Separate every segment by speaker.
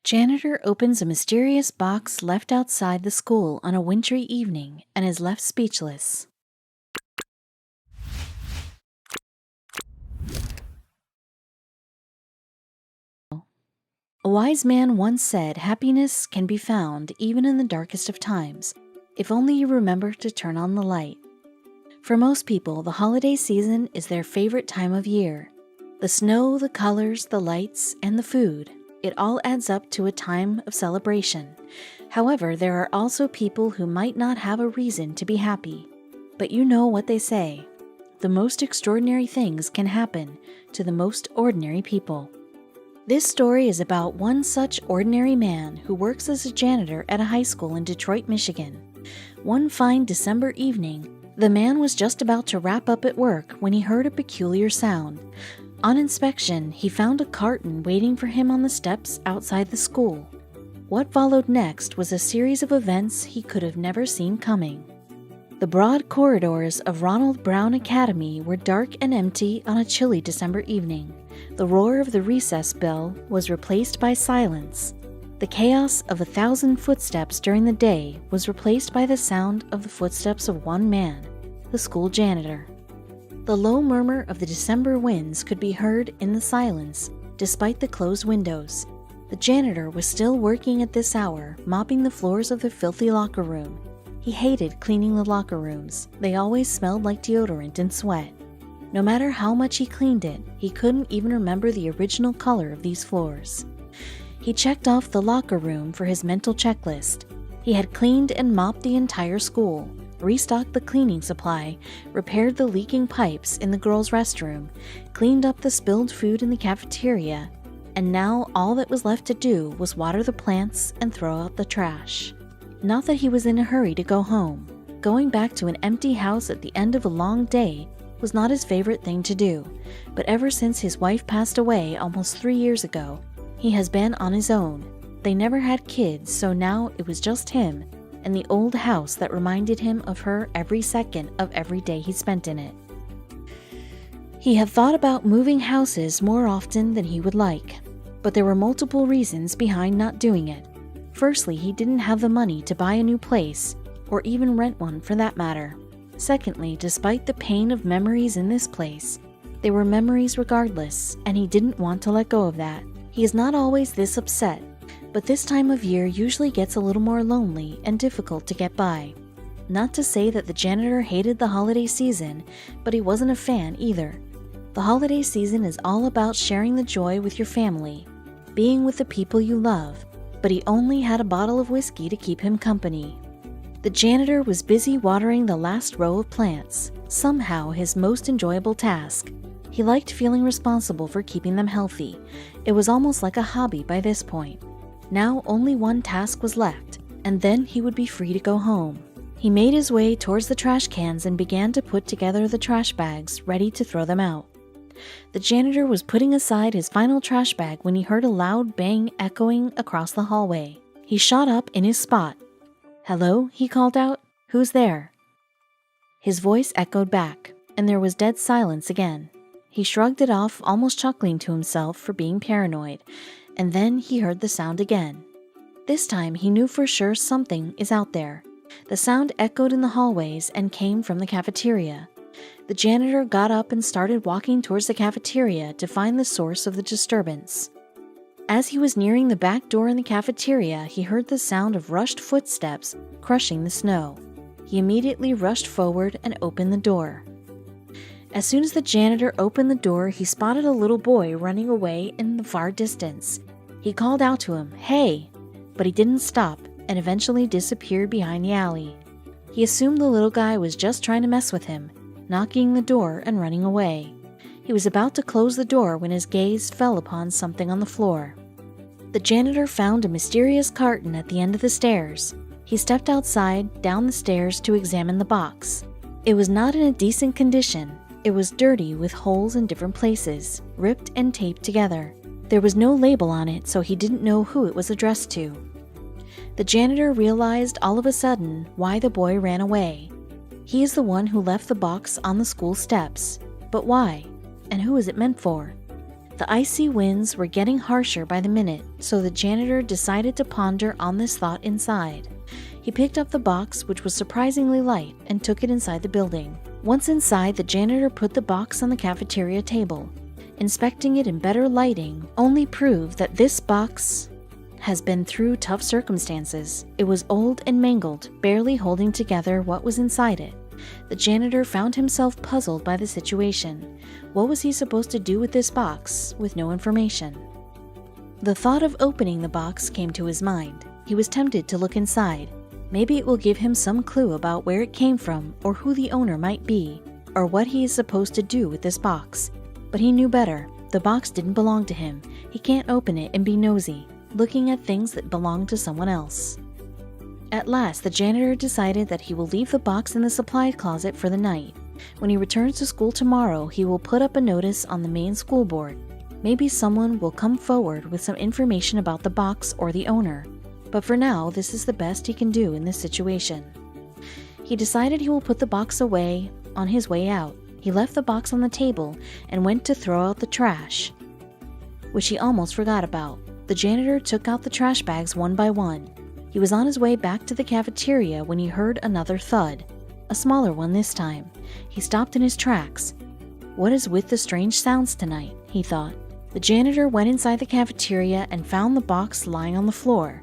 Speaker 1: Janitor opens a mysterious box left outside the school on a wintry evening and is left speechless. A wise man once said happiness can be found even in the darkest of times, if only you remember to turn on the light. For most people, the holiday season is their favorite time of year. The snow, the colors, the lights, and the food, it all adds up to a time of celebration. However, there are also people who might not have a reason to be happy. But you know what they say. The most extraordinary things can happen to the most ordinary people. This story is about one such ordinary man who works as a janitor at a high school in Detroit, Michigan. One fine December evening, the man was just about to wrap up at work when he heard a peculiar sound. On inspection, he found a carton waiting for him on the steps outside the school. What followed next was a series of events he could have never seen coming. The broad corridors of Ronald Brown Academy were dark and empty on a chilly December evening. The roar of the recess bell was replaced by silence. The chaos of 1,000 footsteps during the day was replaced by the sound of the footsteps of one man, the school janitor. The low murmur of the December winds could be heard in the silence, despite the closed windows. The janitor was still working at this hour, mopping the floors of the filthy locker room. He hated cleaning the locker rooms. They always smelled like deodorant and sweat. No matter how much he cleaned it, he couldn't even remember the original color of these floors. He checked off the locker room for his mental checklist. He had cleaned and mopped the entire school, restocked the cleaning supply, repaired the leaking pipes in the girls' restroom, cleaned up the spilled food in the cafeteria, and now all that was left to do was water the plants and throw out the trash. Not that he was in a hurry to go home. Going back to an empty house at the end of a long day was not his favorite thing to do, but ever since his wife passed away almost 3 years ago, he has been on his own. They never had kids, so now it was just him and the old house that reminded him of her every second of every day he spent in it. He had thought about moving houses more often than he would like, but there were multiple reasons behind not doing it. Firstly, he didn't have the money to buy a new place, or even rent one for that matter. Secondly, despite the pain of memories in this place, they were memories regardless, and he didn't want to let go of that. He is not always this upset, but this time of year usually gets a little more lonely and difficult to get by. Not to say that the janitor hated the holiday season, but he wasn't a fan either. The holiday season is all about sharing the joy with your family, being with the people you love, but he only had a bottle of whiskey to keep him company. The janitor was busy watering the last row of plants, somehow his most enjoyable task. He liked feeling responsible for keeping them healthy. It was almost like a hobby by this point. Now only one task was left, and then he would be free to go home. He made his way towards the trash cans and began to put together the trash bags, ready to throw them out. The janitor was putting aside his final trash bag when he heard a loud bang echoing across the hallway. He shot up in his spot. "Hello?" he called out. "Who's there?" His voice echoed back, and there was dead silence again. He shrugged it off, almost chuckling to himself for being paranoid, and then he heard the sound again. This time he knew for sure something is out there. The sound echoed in the hallways and came from the cafeteria. The janitor got up and started walking towards the cafeteria to find the source of the disturbance. As he was nearing the back door in the cafeteria, he heard the sound of rushed footsteps crushing the snow. He immediately rushed forward and opened the door. As soon as the janitor opened the door, he spotted a little boy running away in the far distance. He called out to him, "Hey!" but he didn't stop and eventually disappeared behind the alley. He assumed the little guy was just trying to mess with him, knocking the door and running away. He was about to close the door when his gaze fell upon something on the floor. The janitor found a mysterious carton at the end of the stairs. He stepped outside, down the stairs to examine the box. It was not in a decent condition. It was dirty with holes in different places, ripped and taped together. There was no label on it, so he didn't know who it was addressed to. The janitor realized all of a sudden why the boy ran away. He is the one who left the box on the school steps. But why? And who is it meant for? The icy winds were getting harsher by the minute, so the janitor decided to ponder on this thought inside. He picked up the box, which was surprisingly light, and took it inside the building. Once inside, the janitor put the box on the cafeteria table. Inspecting it in better lighting only proved that this box has been through tough circumstances. It was old and mangled, barely holding together what was inside it. The janitor found himself puzzled by the situation. What was he supposed to do with this box, with no information? The thought of opening the box came to his mind. He was tempted to look inside. Maybe it will give him some clue about where it came from, or who the owner might be, or what he is supposed to do with this box. But he knew better. The box didn't belong to him. He can't open it and be nosy, looking at things that belong to someone else. At last, the janitor decided that he will leave the box in the supply closet for the night. When he returns to school tomorrow, he will put up a notice on the main school board. Maybe someone will come forward with some information about the box or the owner. But for now, this is the best he can do in this situation. He decided he will put the box away on his way out. He left the box on the table and went to throw out the trash, which he almost forgot about. The janitor took out the trash bags one by one. He was on his way back to the cafeteria when he heard another thud, a smaller one this time. He stopped in his tracks. What is with the strange sounds tonight, he thought. The janitor went inside the cafeteria and found the box lying on the floor.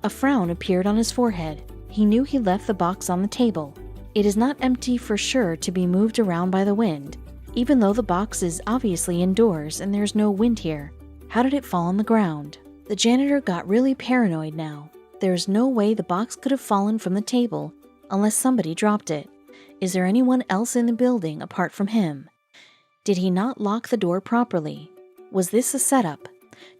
Speaker 1: A frown appeared on his forehead. He knew he left the box on the table. It is not empty for sure to be moved around by the wind, even though the box is obviously indoors and there's no wind here. How did it fall on the ground? The janitor got really paranoid now. There's no way the box could have fallen from the table unless somebody dropped it. Is there anyone else in the building apart from him? Did he not lock the door properly? Was this a setup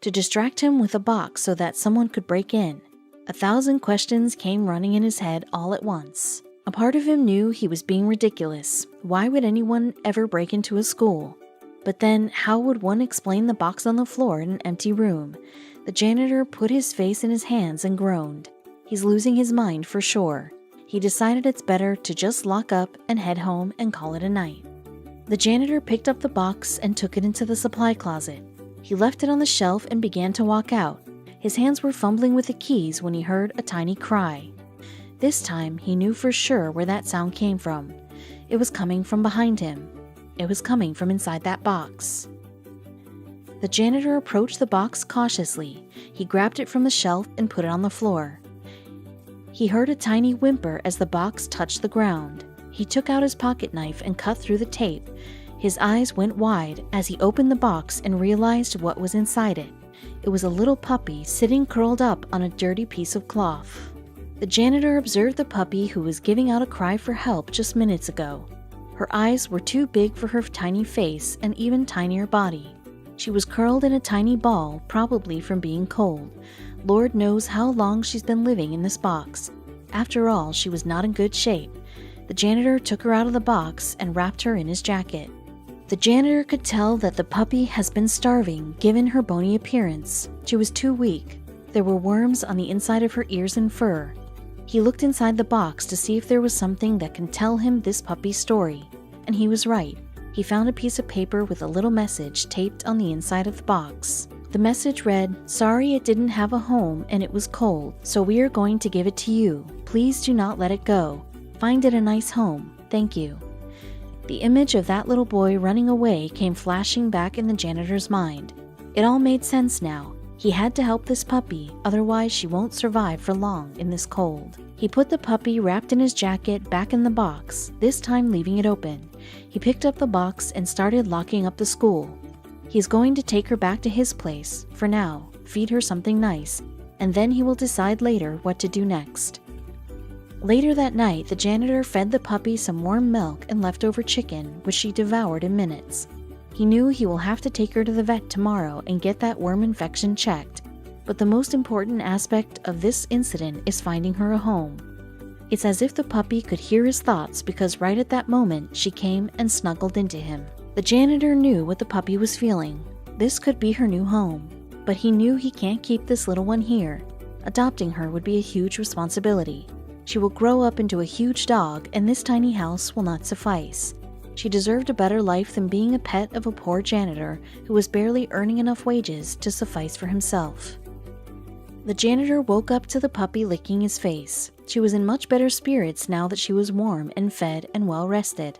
Speaker 1: to distract him with a box so that someone could break in? 1,000 questions came running in his head all at once. A part of him knew he was being ridiculous. Why would anyone ever break into a school? But then, how would one explain the box on the floor in an empty room? The janitor put his face in his hands and groaned. He's losing his mind for sure. He decided it's better to just lock up and head home and call it a night. The janitor picked up the box and took it into the supply closet. He left it on the shelf and began to walk out. His hands were fumbling with the keys when he heard a tiny cry. This time, he knew for sure where that sound came from. It was coming from behind him. It was coming from inside that box. The janitor approached the box cautiously. He grabbed it from the shelf and put it on the floor. He heard a tiny whimper as the box touched the ground. He took out his pocket knife and cut through the tape. His eyes went wide as he opened the box and realized what was inside it. It was a little puppy sitting curled up on a dirty piece of cloth. The janitor observed the puppy, who was giving out a cry for help just minutes ago. Her eyes were too big for her tiny face and even tinier body. She was curled in a tiny ball, probably from being cold. Lord knows how long she's been living in this box. After all, she was not in good shape. The janitor took her out of the box and wrapped her in his jacket. The janitor could tell that the puppy has been starving, given her bony appearance. She was too weak. There were worms on the inside of her ears and fur. He looked inside the box to see if there was something that can tell him this puppy's story. And he was right. He found a piece of paper with a little message taped on the inside of the box. The message read, "Sorry it didn't have a home and it was cold, so we are going to give it to you. Please do not let it go. Find it a nice home. Thank you." The image of that little boy running away came flashing back in the janitor's mind. It all made sense now. He had to help this puppy, otherwise she won't survive for long in this cold. He put the puppy wrapped in his jacket back in the box, this time leaving it open. He picked up the box and started locking up the school. He's going to take her back to his place, for now, feed her something nice, and then he will decide later what to do next. Later that night, the janitor fed the puppy some warm milk and leftover chicken, which she devoured in minutes. He knew he will have to take her to the vet tomorrow and get that worm infection checked, but the most important aspect of this incident is finding her a home. It's as if the puppy could hear his thoughts, because right at that moment she came and snuggled into him. The janitor knew what the puppy was feeling. This could be her new home, but he knew he can't keep this little one here. Adopting her would be a huge responsibility. She will grow up into a huge dog, and this tiny house will not suffice. She deserved a better life than being a pet of a poor janitor who was barely earning enough wages to suffice for himself. The janitor woke up to the puppy licking his face. She was in much better spirits now that she was warm and fed and well rested.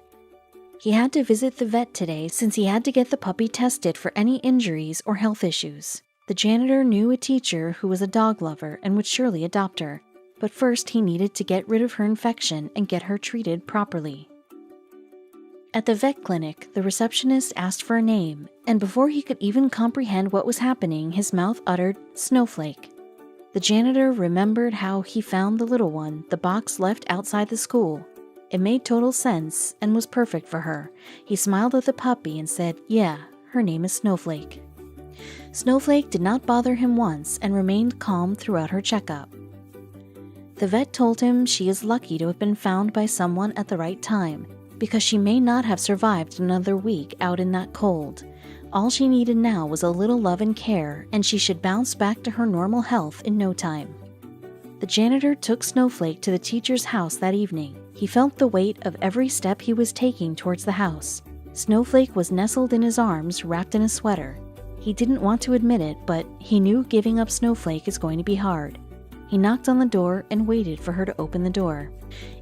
Speaker 1: He had to visit the vet today since he had to get the puppy tested for any injuries or health issues. The janitor knew a teacher who was a dog lover and would surely adopt her, but first he needed to get rid of her infection and get her treated properly. At the vet clinic, the receptionist asked for a name, and before he could even comprehend what was happening, his mouth uttered, "Snowflake." The janitor remembered how he found the little one, the box left outside the school. It made total sense and was perfect for her. He smiled at the puppy and said, "Yeah, her name is Snowflake." Snowflake did not bother him once and remained calm throughout her checkup. The vet told him she is lucky to have been found by someone at the right time, because she may not have survived another week out in that cold. All she needed now was a little love and care, and she should bounce back to her normal health in no time. The janitor took Snowflake to the teacher's house that evening. He felt the weight of every step he was taking towards the house. Snowflake was nestled in his arms, wrapped in a sweater. He didn't want to admit it, but he knew giving up Snowflake is going to be hard. He knocked on the door and waited for her to open the door.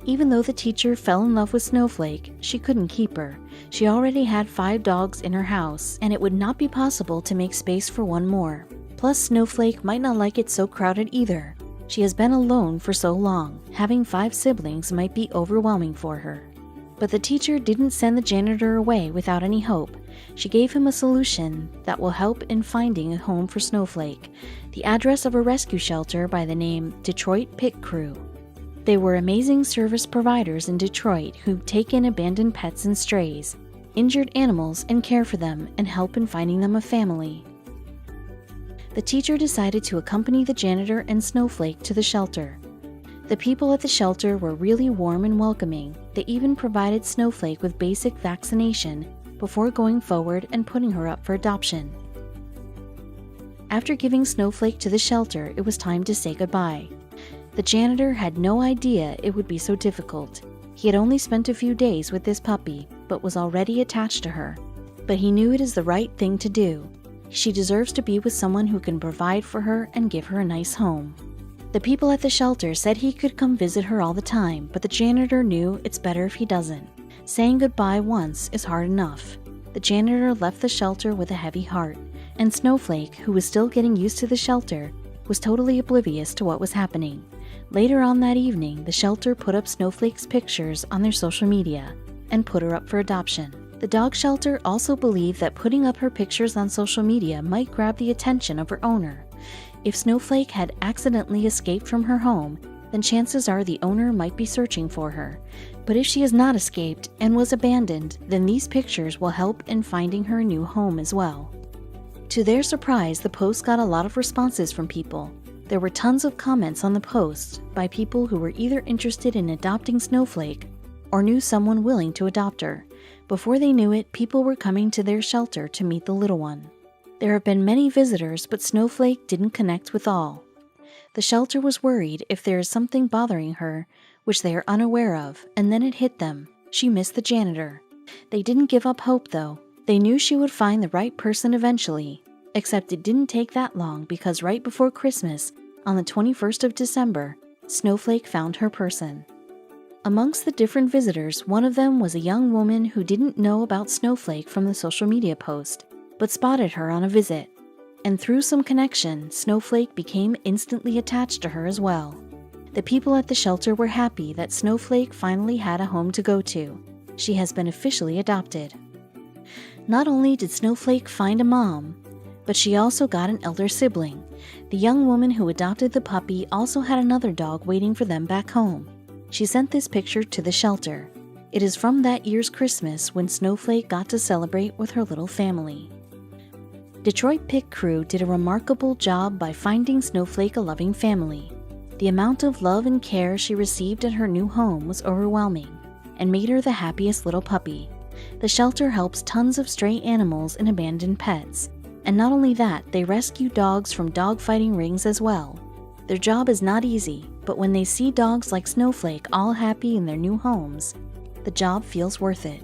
Speaker 1: Even though the teacher fell in love with Snowflake, she couldn't keep her. She already had 5 dogs in her house, and it would not be possible to make space for one more. Plus, Snowflake might not like it so crowded either. She has been alone for so long. Having 5 siblings might be overwhelming for her. But the teacher didn't send the janitor away without any hope. She gave him a solution that will help in finding a home for Snowflake, the address of a rescue shelter by the name Detroit Pit Crew. They were amazing service providers in Detroit who take in abandoned pets and strays, injured animals, and care for them and help in finding them a family. The teacher decided to accompany the janitor and Snowflake to the shelter. The people at the shelter were really warm and welcoming. They even provided Snowflake with basic vaccination before going forward and putting her up for adoption. After giving Snowflake to the shelter, it was time to say goodbye. The janitor had no idea it would be so difficult. He had only spent a few days with this puppy, but was already attached to her. But he knew it is the right thing to do. She deserves to be with someone who can provide for her and give her a nice home. The people at the shelter said he could come visit her all the time, but the janitor knew it's better if he doesn't. Saying goodbye once is hard enough. The janitor left the shelter with a heavy heart, and Snowflake, who was still getting used to the shelter, was totally oblivious to what was happening. Later on that evening, the shelter put up Snowflake's pictures on their social media and put her up for adoption. The dog shelter also believed that putting up her pictures on social media might grab the attention of her owner. If Snowflake had accidentally escaped from her home, then chances are the owner might be searching for her. But if she has not escaped and was abandoned, then these pictures will help in finding her a new home as well. To their surprise, the post got a lot of responses from people. There were tons of comments on the post by people who were either interested in adopting Snowflake or knew someone willing to adopt her. Before they knew it, people were coming to their shelter to meet the little one. There have been many visitors, but Snowflake didn't connect with all. The shelter was worried if there is something bothering her, which they are unaware of, and then it hit them. She missed the janitor. They didn't give up hope, though. They knew she would find the right person eventually, except it didn't take that long because right before Christmas, on the 21st of December, Snowflake found her person. Amongst the different visitors, one of them was a young woman who didn't know about Snowflake from the social media post, but spotted her on a visit. And through some connection, Snowflake became instantly attached to her as well. The people at the shelter were happy that Snowflake finally had a home to go to. She has been officially adopted. Not only did Snowflake find a mom, but she also got an elder sibling. The young woman who adopted the puppy also had another dog waiting for them back home. She sent this picture to the shelter. It is from that year's Christmas when Snowflake got to celebrate with her little family. Detroit Pit Crew did a remarkable job by finding Snowflake a loving family. The amount of love and care she received at her new home was overwhelming and made her the happiest little puppy. The shelter helps tons of stray animals and abandoned pets. And not only that, they rescue dogs from dogfighting rings as well. Their job is not easy, but when they see dogs like Snowflake all happy in their new homes, the job feels worth it.